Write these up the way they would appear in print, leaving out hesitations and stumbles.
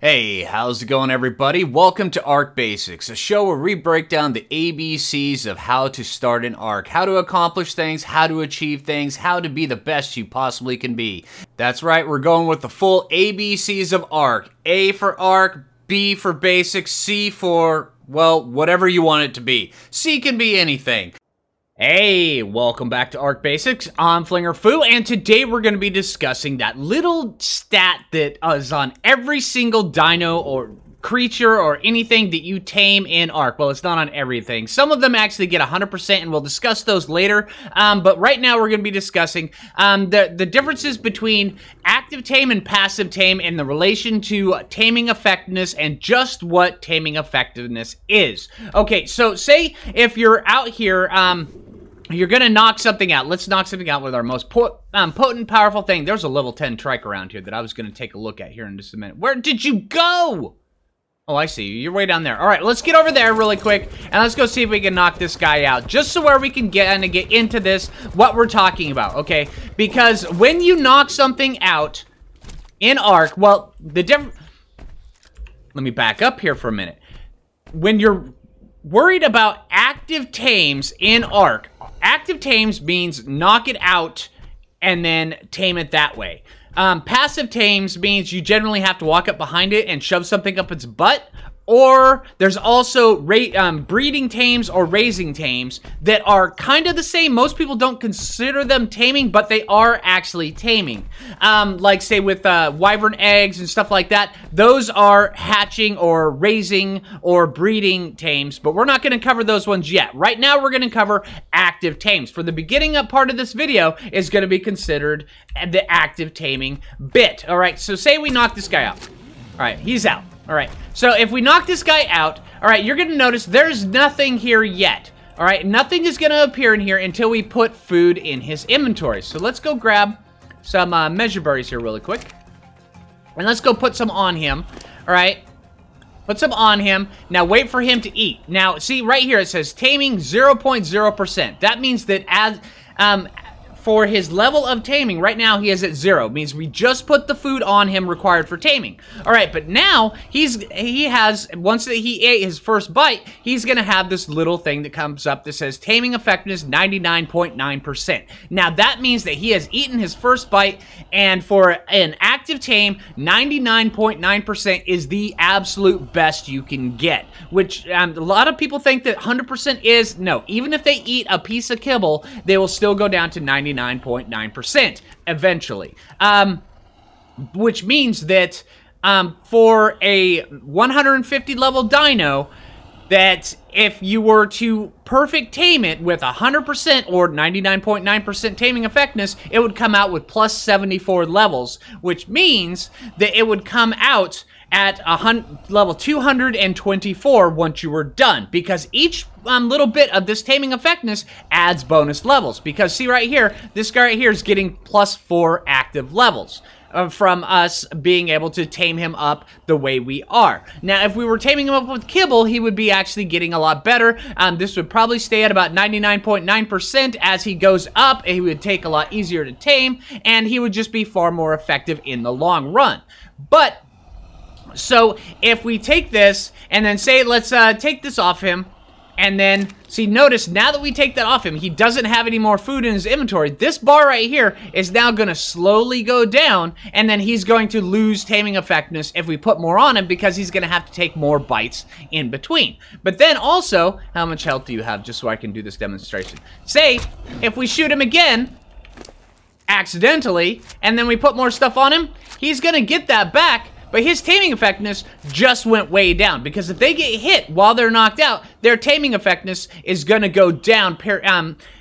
Hey, how's it going everybody? Welcome to Ark Basics, a show where we break down the ABCs of how to start an Ark, how to accomplish things, how to achieve things, how to be the best you possibly can be. That's right, we're going with the full ABCs of Ark. A for Ark, B for Basics, C for, well, whatever you want it to be. C can be anything. Hey, welcome back to Ark Basics. I'm Phlinger Phoo, and today we're going to be discussing that little stat that is on every single dino or creature or anything that you tame in Ark. Well, it's not on everything. Some of them actually get 100%, and we'll discuss those later. But right now we're going to be discussing the differences between active tame and passive tame in the relation to taming effectiveness and just what taming effectiveness is. Okay, so say if you're out here, you're gonna knock something out. Let's knock something out with our most potent, powerful thing. There's a level 10 trike around here that I was gonna take a look at here in just a minute. Where did you go? Oh, I see you. You're way down there. All right, let's get over there really quick, and let's go see if we can knock this guy out, just so where we can get into this, what we're talking about, okay? Because when you knock something out in Ark, well, let me back up here for a minute. When you're worried about active tames in Ark, active tames means knock it out and then tame it that way. Passive tames means you generally have to walk up behind it and shove something up its butt. Or there's also breeding tames or raising tames that are kind of the same. Most people don't consider them taming, but they are actually taming. Like say with wyvern eggs and stuff like that, those are hatching or raising or breeding tames, but we're not going to cover those ones yet. Right now we're going to cover active tames. For the beginning up part of this video is going to be considered the active taming bit. All right, so say we knock this guy out. All right, he's out. All right, so if we knock this guy out, all right, you're going to notice there's nothing here yet. All right, nothing is going to appear in here until we put food in his inventory. So let's go grab some mejoberries here really quick. And let's go put some on him. All right, put some on him. Now wait for him to eat. Now, see right here it says taming 0.0%. That means that as for his level of taming, right now he is at 0. It means we just put the food on him required for taming. All right, but now he has, once that he ate his first bite, he's gonna have this little thing that comes up that says taming effectiveness 99.9%. Now that means that he has eaten his first bite, and for an active tame, 99.9% is the absolute best you can get, which a lot of people think that 100% is. No, even if they eat a piece of kibble, they will still go down to 99.9% eventually, which means that for a 150 level dino, that if you were to perfect tame it with 100% or 99.9% taming effectiveness, it would come out with plus 74 levels, which means that it would come out at level 224 once you were done, because each little bit of this taming effectiveness adds bonus levels. Because see right here, this guy right here is getting plus 4 active levels from us being able to tame him up the way we are. Now, if we were taming him up with kibble, he would be actually getting a lot better. This would probably stay at about 99.9%. As he goes up, he would take a lot easier to tame, and he would just be far more effective in the long run. But so if we take this and then say, let's take this off him, and then see, notice now that we take that off him, he doesn't have any more food in his inventory. This bar right here is now going to slowly go down, and then he's going to lose taming effectiveness if we put more on him, because he's going to have to take more bites in between. But then also, how much health do you have, just so I can do this demonstration? Say if we shoot him again accidentally, and then we put more stuff on him, he's going to get that back. But his taming effectiveness just went way down, because if they get hit while they're knocked out, their taming effectiveness is going to go down.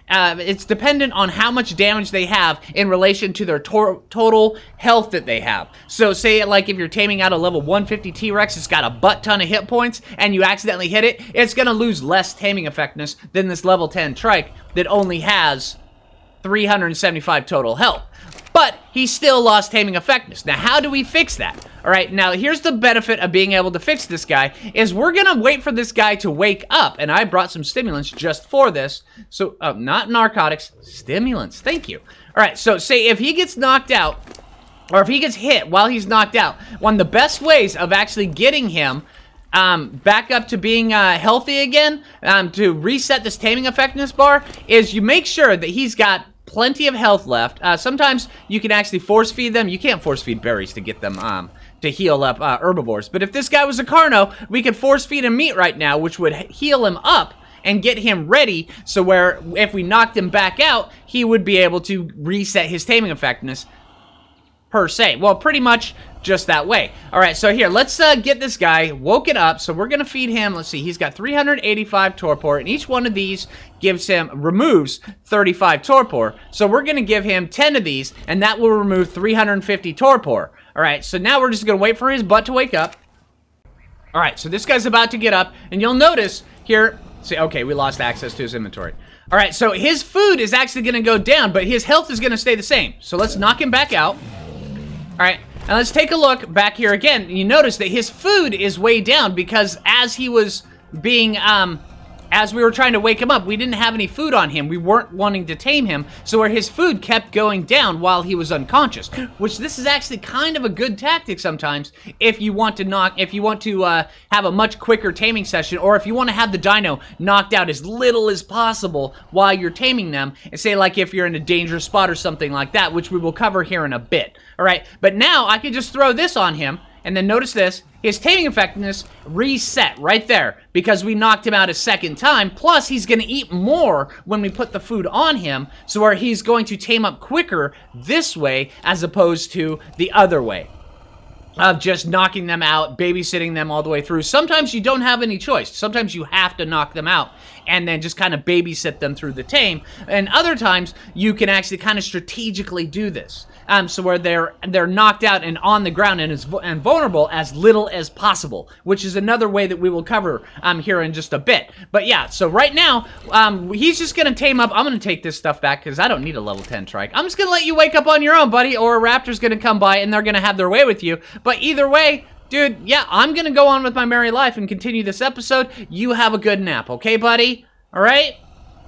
It's dependent on how much damage they have in relation to their total health that they have. So say like if you're taming out a level 150 T-Rex, it's got a butt ton of hit points, and you accidentally hit it, it's going to lose less taming effectiveness than this level 10 trike that only has 375 total health. But he still lost taming effectiveness. Now, how do we fix that? All right, now here's the benefit of being able to fix this guy, is we're gonna wait for this guy to wake up, and I brought some stimulants just for this. So, not narcotics, stimulants, thank you. All right, so say if he gets knocked out, or if he gets hit while he's knocked out, one of the best ways of actually getting him back up to being healthy again, to reset this taming effectiveness bar, is you make sure that he's got plenty of health left. Sometimes you can actually force feed them. You can't force feed berries to get them to heal up herbivores. But if this guy was a carno, we could force feed him meat right now, which would heal him up and get him ready, so where if we knocked him back out, he would be able to reset his taming effectiveness per se. Well, pretty much just that way. All right, so here, let's get this guy woken up. So we're going to feed him. Let's see, he's got 385 torpor, and each one of these removes 35 torpor. So we're going to give him 10 of these, and that will remove 350 torpor. All right, so now we're just going to wait for his butt to wake up. All right, so this guy's about to get up, and you'll notice here, see, okay, we lost access to his inventory. All right, so his food is actually going to go down, but his health is going to stay the same. So let's knock him back out. All right, now let's take a look back here again. You notice that his food is way down because as he was being, as we were trying to wake him up, we didn't have any food on him. We weren't wanting to tame him, so where his food kept going down while he was unconscious, which this is actually kind of a good tactic sometimes if you want to have a much quicker taming session, or if you want to have the dino knocked out as little as possible while you're taming them, and say like if you're in a dangerous spot or something like that, which we will cover here in a bit. All right, but now I can just throw this on him, and then notice this. His taming effectiveness reset right there because we knocked him out a second time. Plus, he's going to eat more when we put the food on him, so where he's going to tame up quicker this way as opposed to the other way of just knocking them out, babysitting them all the way through. Sometimes you don't have any choice. Sometimes you have to knock them out and then just kind of babysit them through the tame. And other times, you can actually kind of strategically do this. So where they're knocked out and on the ground and vulnerable as little as possible, which is another way that we will cover here in just a bit. But yeah, so right now, he's just going to tame up. I'm going to take this stuff back because I don't need a level 10 trike. I'm just going to let you wake up on your own, buddy, or a raptor's going to come by and they're going to have their way with you. But either way, dude, yeah, I'm going to go on with my merry life and continue this episode. You have a good nap, okay, buddy? All right?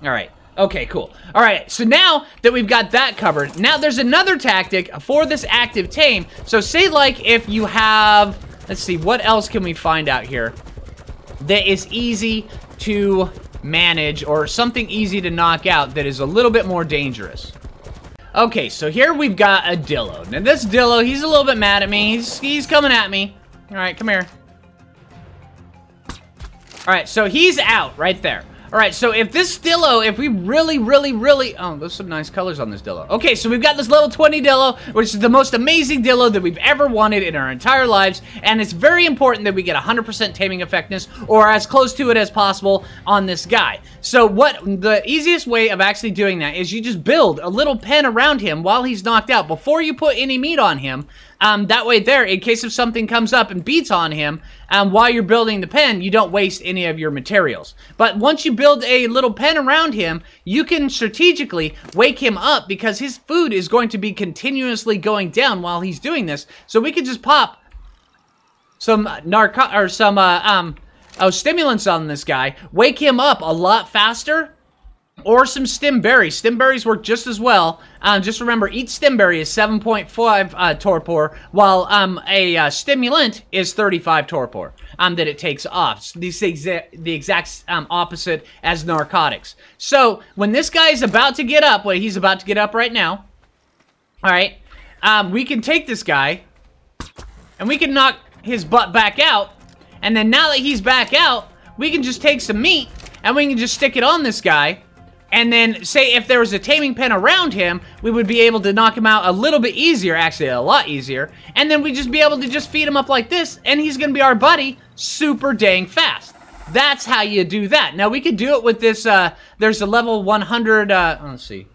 All right. Okay, cool. All right, so now that we've got that covered, now there's another tactic for this active tame. So say like if you have, let's see, what else can we find out here that is easy to manage or something easy to knock out that is a little bit more dangerous. Okay, so here we've got a Dillo. Now this Dillo, he's a little bit mad at me. He's coming at me. All right, come here. All right, so he's out right there. All right, so if this Dillo, if we really, oh, there's some nice colors on this Dillo. Okay, so we've got this level 20 Dillo, which is the most amazing Dillo that we've ever wanted in our entire lives, and it's very important that we get 100% taming effectiveness, or as close to it as possible on this guy. So the easiest way of actually doing that is you just build a little pen around him while he's knocked out before you put any meat on him. That way there, in case if something comes up and beats on him, while you're building the pen, you don't waste any of your materials. But once you build a little pen around him, you can strategically wake him up because his food is going to be continuously going down while he's doing this. So we could just pop some stimulants on this guy, wake him up a lot faster. Or some stem berries. Stem berries work just as well. Just remember, each stem berry is 7.5 torpor, while a stimulant is 35 torpor that it takes off. So these the exact opposite as narcotics. So when this guy is about to get up, he's about to get up right now. All right, we can take this guy and we can knock his butt back out. And then now that he's back out, we can just take some meat and we can just stick it on this guy. And then, say if there was a taming pen around him, we would be able to knock him out a little bit easier, actually a lot easier. And then we'd just be able to just feed him up like this, and he's going to be our buddy super dang fast. That's how you do that. Now, we could do it with this, there's a level 100, let's see.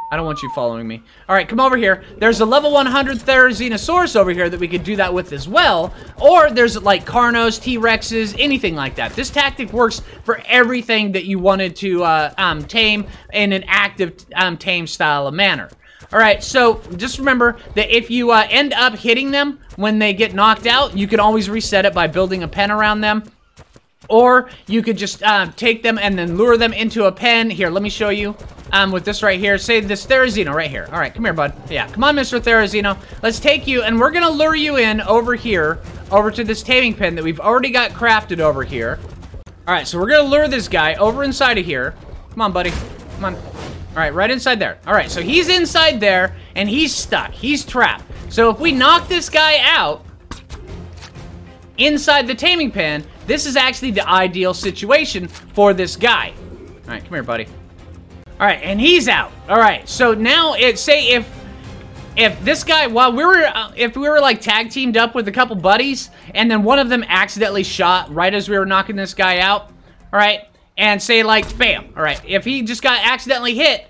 I don't want you following me. All right, come over here. There's a level 100 Therizinosaurus over here that we could do that with as well. Or there's like Carnos, T-Rexes, anything like that. This tactic works for everything that you wanted to tame in an active tame style of manner. All right, so just remember that if you end up hitting them when they get knocked out, you can always reset it by building a pen around them. Or you could just take them and then lure them into a pen. Here, let me show you with this right here. Say this Therizino right here. All right, come here, bud. Yeah, come on, Mr. Therizino. Let's take you, and we're going to lure you in over here, over to this taming pen that we've already got crafted over here. All right, so we're going to lure this guy over inside of here. Come on, buddy. Come on. All right, right inside there. All right, so he's inside there, and he's stuck. He's trapped. So if we knock this guy out inside the taming pen, this is actually the ideal situation for this guy. All right, come here, buddy. All right, and he's out. All right, so now say if this guy, while if we were like tag teamed up with a couple buddies, and then one of them accidentally shot right as we were knocking this guy out, all right, and say like bam, all right, if he just got accidentally hit,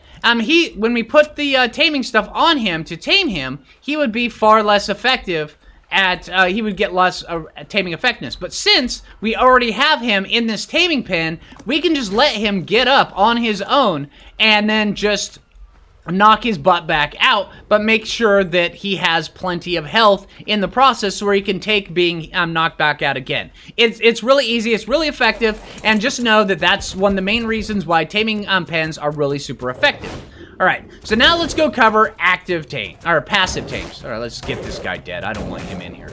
when we put the taming stuff on him to tame him, he would be far less effective at, he would get less taming effectiveness. But since we already have him in this taming pen, we can just let him get up on his own and then just knock his butt back out, but make sure that he has plenty of health in the process where he can take being knocked back out again. It's really easy, it's really effective, and just know that that's one of the main reasons why taming pens are really super effective. All right, so now let's go cover active tame, or passive tames. All right, let's get this guy dead. I don't want him in here.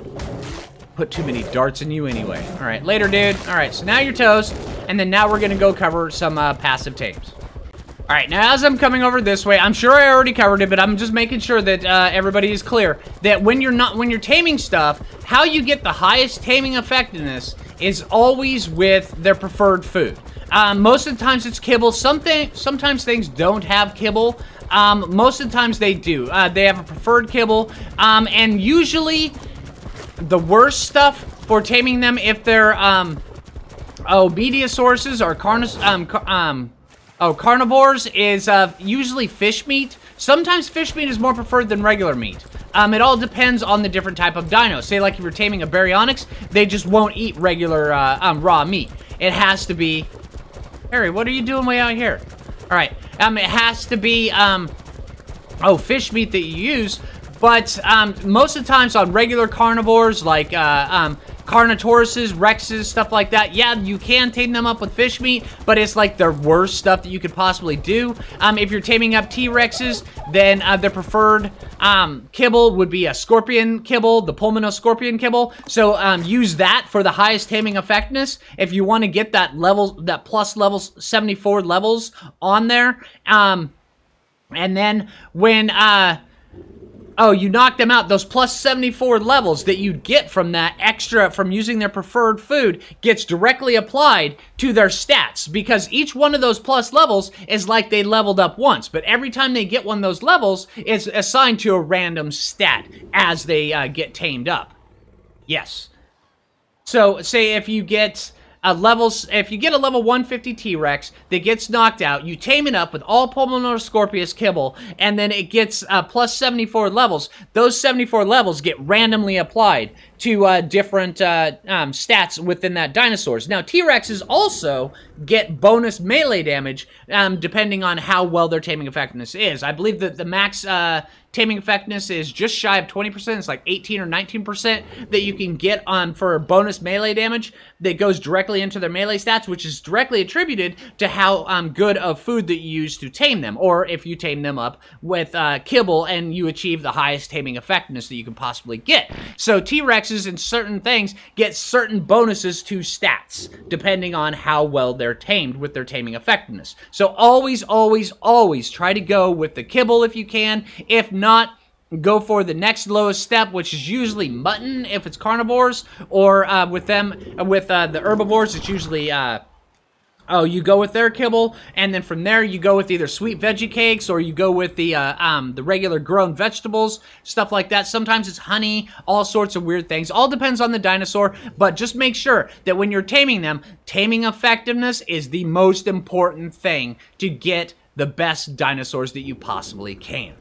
Put too many darts in you anyway. All right, later, dude. All right, so now you're toast, and then now we're gonna go cover some passive tames. All right, now as I'm coming over this way, I'm sure I already covered it, but I'm just making sure that everybody is clear that when you're taming stuff, how you get the highest taming effectiveness is always with their preferred food. Most of the times it's kibble. Sometimes things don't have kibble. Most of the times they do. They have a preferred kibble, and usually the worst stuff for taming them, if they're media sources or carnivores, is usually fish meat. Sometimes fish meat is more preferred than regular meat. It all depends on the different type of dino. Say like if you're taming a baryonyx, they just won't eat regular raw meat. It has to be... Harry, what are you doing way out here? All right, it has to be fish meat that you use, but most of the times on regular carnivores like Carnotauruses, Rexes, stuff like that, yeah, you can tame them up with fish meat, but it's like the worst stuff that you could possibly do. If you're taming up T-Rexes, then their preferred kibble would be a scorpion kibble, the pulmonoscorpion kibble. So use that for the highest taming effectiveness if you want to get that plus levels 74 levels on there. And then when you knock them out, those plus 74 levels that you'd get from that extra, from using their preferred food, gets directly applied to their stats, because each one of those plus levels is like they leveled up once, but every time they get one of those levels, it's assigned to a random stat as they get tamed up. Yes. So, say if you get... if you get a level 150 T-Rex that gets knocked out, you tame it up with all Pulmonoscorpius kibble, and then it gets plus 74 levels. Those 74 levels get randomly applied to different stats within that dinosaurs. Now, T-Rexes also get bonus melee damage depending on how well their taming effectiveness is. I believe that the max taming effectiveness is just shy of 20%. It's like 18 or 19% that you can get on for bonus melee damage that goes directly into their melee stats, which is directly attributed to how good of food that you use to tame them, or if you tame them up with kibble and you achieve the highest taming effectiveness that you can possibly get. So T-Rexes and certain things get certain bonuses to stats depending on how well they're tamed with their taming effectiveness. So always, always, always try to go with the kibble if you can. If not, go for the next lowest step, which is usually mutton if it's carnivores, or with the herbivores, it's usually you go with their kibble, and then from there you go with either sweet veggie cakes, or you go with the regular grown vegetables, stuff like that. Sometimes it's honey, all sorts of weird things. All depends on the dinosaur, but just make sure that when you're taming them, taming effectiveness is the most important thing to get the best dinosaurs that you possibly can.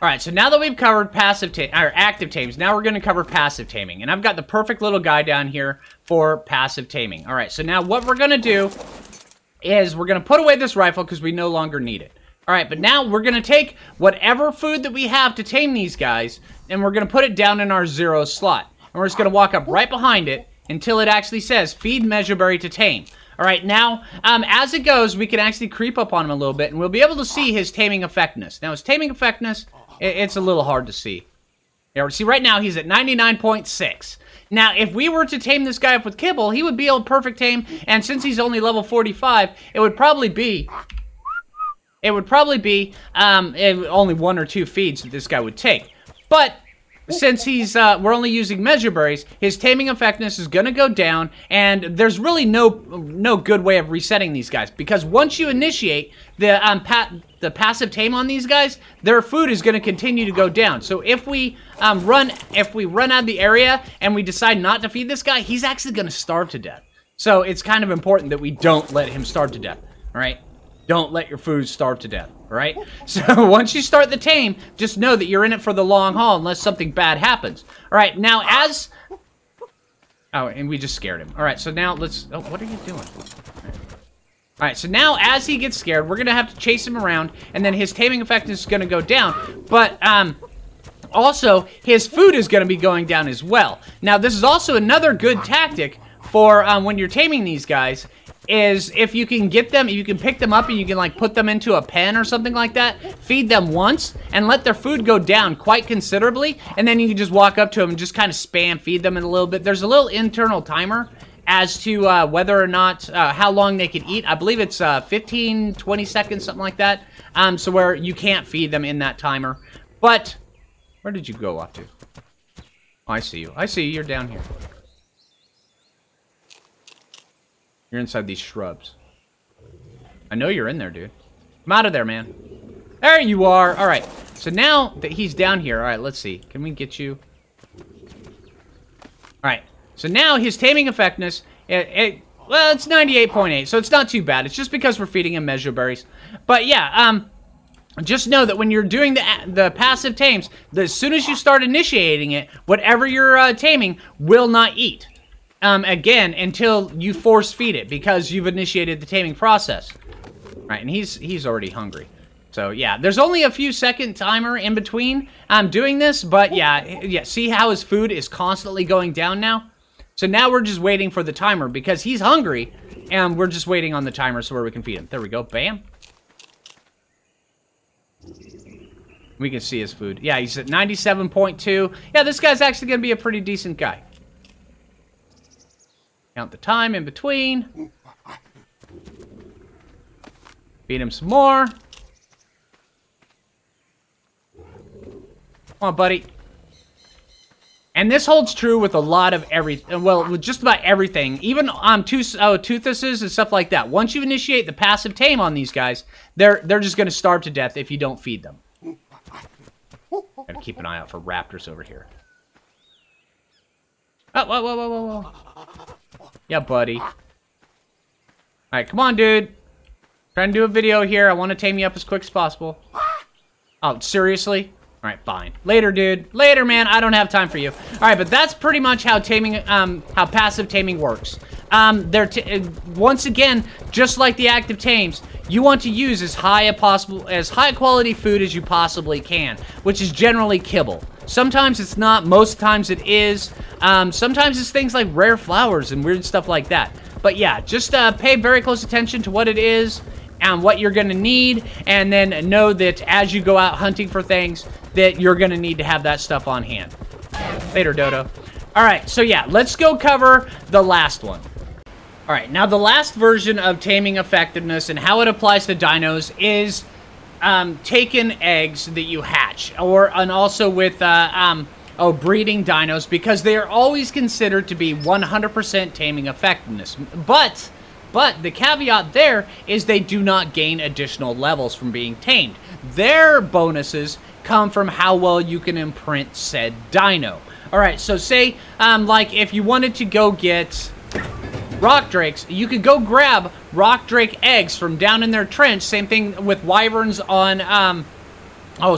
All right, so now that we've covered active tames, now we're going to cover passive taming. And I've got the perfect little guy down here for passive taming. All right, so now what we're going to do is we're going to put away this rifle because we no longer need it. All right, but now we're going to take whatever food that we have to tame these guys, and we're going to put it down in our 0 slot. And we're just going to walk up right behind it until it actually says feed mejoberry to tame. All right, now, as it goes, we can actually creep up on him a little bit, and we'll be able to see his taming effectiveness. Now, his taming effectiveness, it's a little hard to see. Yeah, see, right now, he's at 99.6. Now, if we were to tame this guy up with kibble, he would be a perfect tame, and since he's only level 45, it would probably be only 1 or 2 feeds that this guy would take. But since we're only using mejoberries, his taming effectiveness is going to go down, and there's really no good way of resetting these guys, because once you initiate the passive tame on these guys, their food is going to continue to go down. So if we run out of the area and we decide not to feed this guy, he's actually going to starve to death. So it's kind of important that we don't let him starve to death. All right? Don't let your food starve to death, all right? So once you start the tame, just know that you're in it for the long haul unless something bad happens. All right, now as... Oh, and we just scared him. All right, so now let's... Oh, what are you doing? All right, so now as he gets scared, we're going to have to chase him around, and then his taming effectiveness is going to go down. But also, his food is going to be going down as well. Now, this is also another good tactic for when you're taming these guys, is if you can get them, you can pick them up and you can like put them into a pen or something like that, feed them once and let their food go down quite considerably, and then you can just walk up to them and just kind of spam feed them in a little bit. There's a little internal timer as to whether or not, how long they can eat. I believe it's 15, 20 seconds, something like that. So where you can't feed them in that timer. But, where did you go off to? Oh, I see you. I see you. You're down here. You're inside these shrubs. I know you're in there, dude. Come out of there, man. There you are. All right. So now that he's down here, all right, let's see. Can we get you? All right. So now his taming effectiveness, well, it's 98.8, so it's not too bad. It's just because we're feeding him mejoberries. But yeah, just know that when you're doing the passive tames, as soon as you start initiating it, whatever you're taming will not eat. Again, until you force feed it, because you've initiated the taming process. All right, and he's already hungry. So yeah, there's only a few second timer in between doing this, but yeah, see how his food is constantly going down now? So now we're just waiting for the timer because he's hungry, and we're just waiting on the timer so where we can feed him. There we go, bam. We can see his food. Yeah, he's at 97.2. Yeah, this guy's actually going to be a pretty decent guy. Count the time in between. Feed him some more. Come on, buddy. And this holds true with a lot of everything. Well, with just about everything. Even on toothuses and stuff like that. Once you initiate the passive tame on these guys, they're just going to starve to death if you don't feed them. Gotta keep an eye out for raptors over here. Oh, whoa, whoa, whoa, whoa, whoa. Yeah, buddy. Alright, come on, dude. Trying to do a video here. I want to tame you up as quick as possible. Oh, seriously? Alright, fine. Later, dude. Later, man. I don't have time for you. Alright, but that's pretty much how taming, how passive taming works. Once again, just like the active tames, you want to use as high quality food as you possibly can, which is generally kibble. Sometimes it's not, most times it is. Sometimes it's things like rare flowers and weird stuff like that. But yeah, just pay very close attention to what it is and what you're gonna need, and then know that as you go out hunting for things, that you're gonna need to have that stuff on hand. Later, Dodo. All right, so yeah, let's go cover the last one. All right, now the last version of taming effectiveness and how it applies to dinos is taken eggs that you hatch, and also with breeding dinos, because they are always considered to be 100% taming effectiveness. But the caveat there is they do not gain additional levels from being tamed. Their bonuses come from how well you can imprint said dino. All right, so say like if you wanted to go get rock drakes, you could go grab rock drake eggs from down in their trench. Same thing with wyverns on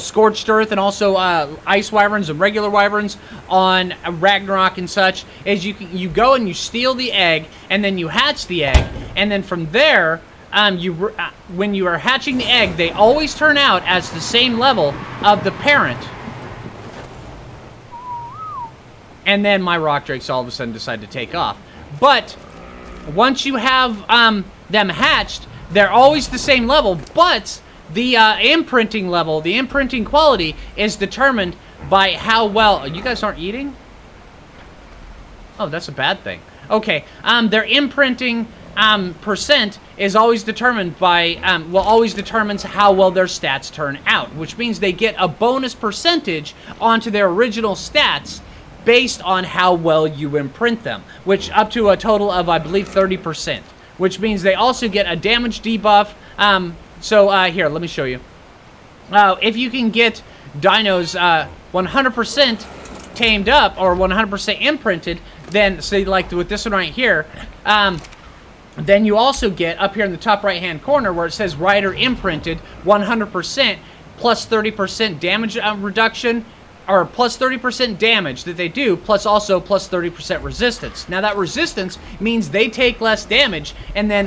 scorched earth, and also ice wyverns and regular wyverns on Ragnarok and such. Is you go and you steal the egg, and then you hatch the egg, and then from there, when you are hatching the egg, they always turn out as the same level of the parent. and then my rock drakes all of a sudden decide to take off. But once you have them hatched, they're always the same level, but the imprinting level, the imprinting quality is determined by how well... You guys aren't eating? Oh, that's a bad thing. Okay, their imprinting percent is always determined by, always determines how well their stats turn out, which means they get a bonus percentage onto their original stats based on how well you imprint them, which up to a total of, I believe, 30%, which means they also get a damage debuff. Here, let me show you. If you can get dinos 100% tamed up or 100% imprinted, then, say, like with this one right here, then you also get, up here in the top right-hand corner where it says Rider Imprinted, 100% plus 30% damage reduction, or plus 30% damage that they do, plus also plus 30% resistance. Now, that resistance means they take less damage, and then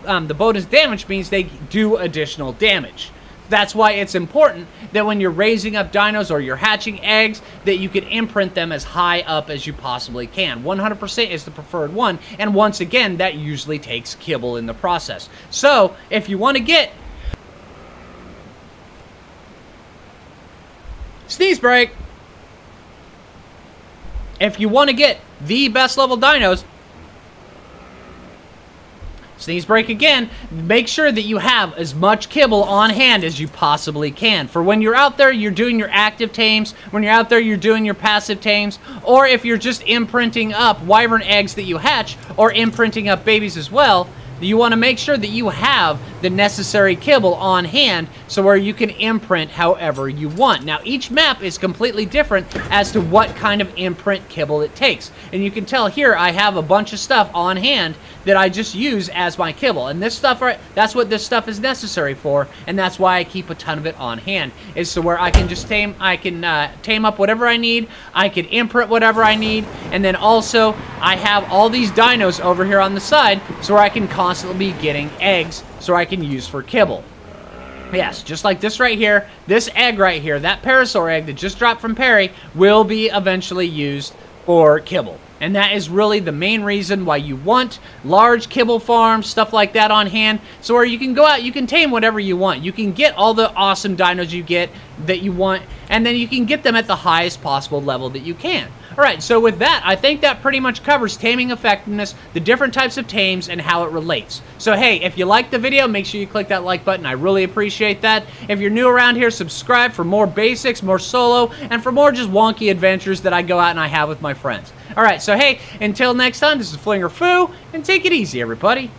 the bonus damage means they do additional damage. That's why it's important that when you're raising up dinos or you're hatching eggs, that you can imprint them as high up as you possibly can. 100% is the preferred one, and once again, that usually takes kibble in the process. So, if you want to get... Sneeze break! If you want to get the best level dinos... Sneeze break again. Make sure that you have as much kibble on hand as you possibly can. For when you're out there, you're doing your active tames. When you're out there, you're doing your passive tames. Or if you're just imprinting up wyvern eggs that you hatch, or imprinting up babies as well, you want to make sure that you have the necessary kibble on hand so where you can imprint however you want. Now, each map is completely different as to what kind of imprint kibble it takes. And you can tell here I have a bunch of stuff on hand that I just use as my kibble. And this stuff, that's what this stuff is necessary for, and that's why I keep a ton of it on hand, is so where I can just tame up whatever I need, I can imprint whatever I need, and then also I have all these dinos over here on the side so where I can constantly be getting eggs so I can use for kibble. Yes, just like this right here, this egg right here, that parasaur egg that just dropped from Perry will be eventually used for kibble. And that is really the main reason why you want large kibble farms, stuff like that on hand, so where you can go out, you can tame whatever you want. You can get all the awesome dinos you get that you want, and then you can get them at the highest possible level that you can. Alright, so with that, I think that pretty much covers taming effectiveness, the different types of tames, and how it relates. So hey, if you liked the video, make sure you click that like button. I really appreciate that. If you're new around here, subscribe for more basics, more solo, and for more just wonky adventures that I go out and I have with my friends. Alright, so hey, until next time, this is Phlinger Phoo, and take it easy, everybody.